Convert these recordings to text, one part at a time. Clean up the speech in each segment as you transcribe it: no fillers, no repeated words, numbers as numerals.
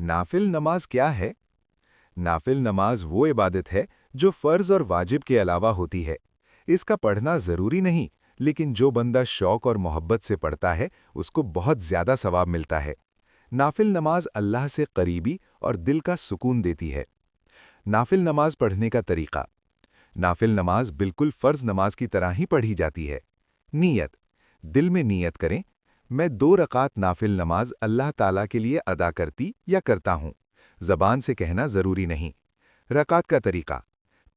नाफिल नमाज क्या है? नाफिल नमाज वो इबादत है जो फ़र्ज़ और वाजिब के अलावा होती है। इसका पढ़ना ज़रूरी नहीं, लेकिन जो बंदा शौक़ और मोहब्बत से पढ़ता है उसको बहुत ज़्यादा सवाब मिलता है। नाफिल नमाज अल्लाह से करीबी और दिल का सुकून देती है। नाफिल नमाज पढ़ने का तरीक़ा। नाफिल नमाज बिल्कुल फ़र्ज़ नमाज की तरह ही पढ़ी जाती है। नीयत। दिल में नीयत करें, मैं 2 रकात नाफिल नमाज अल्लाह ताला के लिए अदा करती या करता हूँ। ज़बान से कहना ज़रूरी नहीं। रकात का तरीक़ा।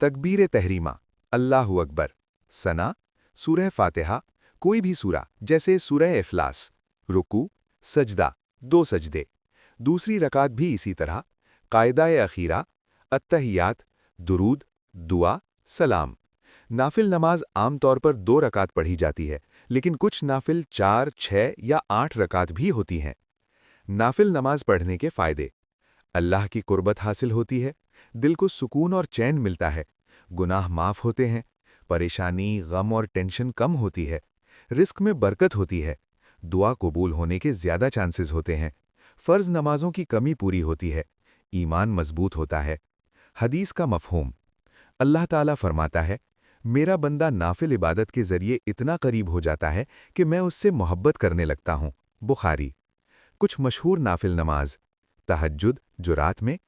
तकबीर तहरीमा, अल्लाहु अकबर। सना, सूरह फातिहा, कोई भी सूरा जैसे सूरह इफ़लास। रुकू, सजदा, 2 सजदे। दूसरी रकात भी इसी तरह। कायदा-ए अखीरा, अत्तहियात, दुरूद, दुआ, सलाम। नाफिल नमाज आम तौर पर 2 रकात पढ़ी जाती है, लेकिन कुछ नाफिल 4, 6 या 8 रकात भी होती हैं। नाफिल नमाज पढ़ने के फ़ायदे। अल्लाह की कुर्बत हासिल होती है, दिल को सुकून और चैन मिलता है, गुनाह माफ़ होते हैं, परेशानी, गम और टेंशन कम होती है, रिस्क में बरकत होती है, दुआ कबूल होने के ज़्यादा चांसेस होते हैं, फ़र्ज़ नमाज़ों की कमी पूरी होती है, ईमान मजबूत होता है। हदीस का मफ़हूम। अल्लाह ताला फरमाता है, मेरा बंदा नाफिल इबादत के ज़रिए इतना करीब हो जाता है कि मैं उससे मोहब्बत करने लगता हूँ। बुखारी। कुछ मशहूर नाफिल नमाज। तहज्जुद, जो रात में।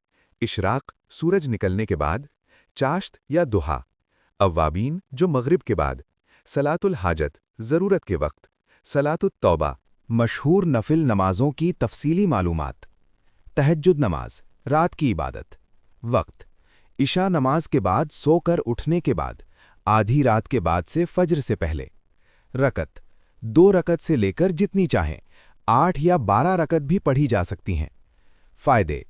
इशराक, सूरज निकलने के बाद। चाश्त या दुहा। अव्वाबीन, जो मगरिब के बाद। सलातुल हाजत, ज़रूरत के वक्त। सलातुत तौबा। मशहूर नफिल नमाजों की तफसीली मालूमात। तहज्जुद नमाज, रात की इबादत। वक्त, इशा नमाज के बाद सोकर उठने के बाद, आधी रात के बाद से फज्र से पहले। रकत, 2 रकत से लेकर जितनी चाहें, 8 या 12 रकत भी पढ़ी जा सकती हैं। फ़ायदे।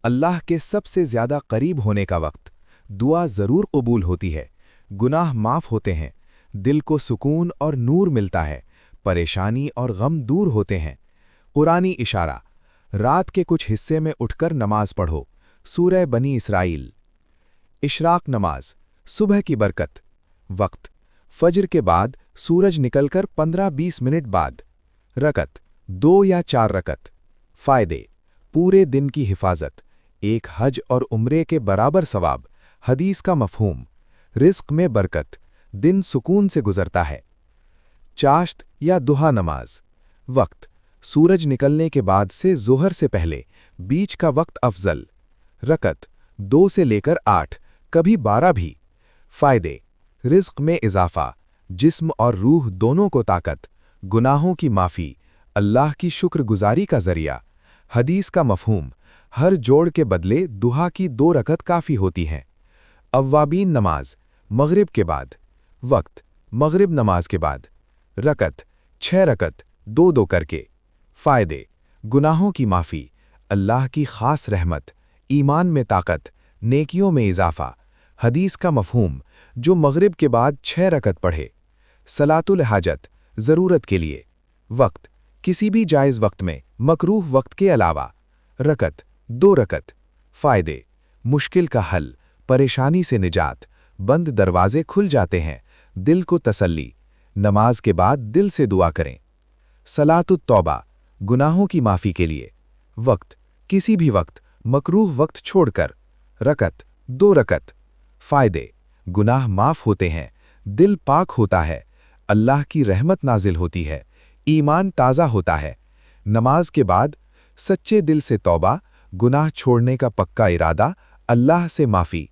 अल्लाह के सबसे ज़्यादा करीब होने का वक्त, दुआ ज़रूर कबूल होती है, गुनाह माफ़ होते हैं, दिल को सुकून और नूर मिलता है, परेशानी और गम दूर होते हैं। कुरानी इशारा, रात के कुछ हिस्से में उठकर नमाज पढ़ो। सूरह बनी इसराइल। इशराक नमाज, सुबह की बरकत। वक्त, फज्र के बाद सूरज निकलकर 15-20 मिनट बाद। रकत, 2 या 4 रकत। फ़ायदे। पूरे दिन की हिफाजत, एक हज और उम्रे के बराबर सवाब। हदीस का मफ़हूम। रिस्क में बरकत, दिन सुकून से गुजरता है। चाश्त या दुहा नमाज। वक्त, सूरज निकलने के बाद से ज़ोहर से पहले, बीच का वक्त अफजल। रकत, 2 से लेकर 8, कभी 12 भी। फ़ायदे। रिस्क में इजाफ़ा, जिस्म और रूह दोनों को ताकत, गुनाहों की माफ़ी, अल्लाह की शुक्रगुजारी का ज़रिया। हदीस का मफ़हूम, हर जोड़ के बदले दुहा की 2 रकत काफ़ी होती हैं। अव्वाबीन नमाज, मगरिब के बाद। वक्त, मगरिब नमाज के बाद। रकत, 6 रकत, 2-2 करके। फ़ायदे। गुनाहों की माफ़ी, अल्लाह की ख़ास रहमत, ईमान में ताकत, नेकियों में इजाफ़ा। हदीस का मफ़हूम, जो मगरिब के बाद 6 रकत पढ़े। सलातुल हाजत, ज़रूरत के लिए। वक्त, किसी भी जायज़ वक्त में, मकरूह वक्त के अलावा। रकत, 2 रकत। फ़ायदे। मुश्किल का हल, परेशानी से निजात, बंद दरवाजे खुल जाते हैं, दिल को तसल्ली। नमाज के बाद दिल से दुआ करें। सलातुत तौबा, गुनाहों की माफ़ी के लिए। वक्त, किसी भी वक्त, मकरूह वक्त छोड़कर। रकत, 2 रकत। फ़ायदे। गुनाह माफ़ होते हैं, दिल पाक होता है, अल्लाह की रहमत नाजिल होती है, ईमान ताज़ा होता है। नमाज के बाद सच्चे दिल से तौबा, गुनाह छोड़ने का पक्का इरादा, अल्लाह से माफ़ी।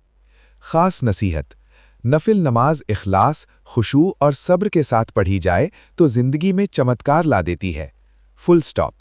ख़ास नसीहत, नफिल नमाज इखलास, खुशू और सब्र के साथ पढ़ी जाए तो ज़िंदगी में चमत्कार ला देती है। Full stop.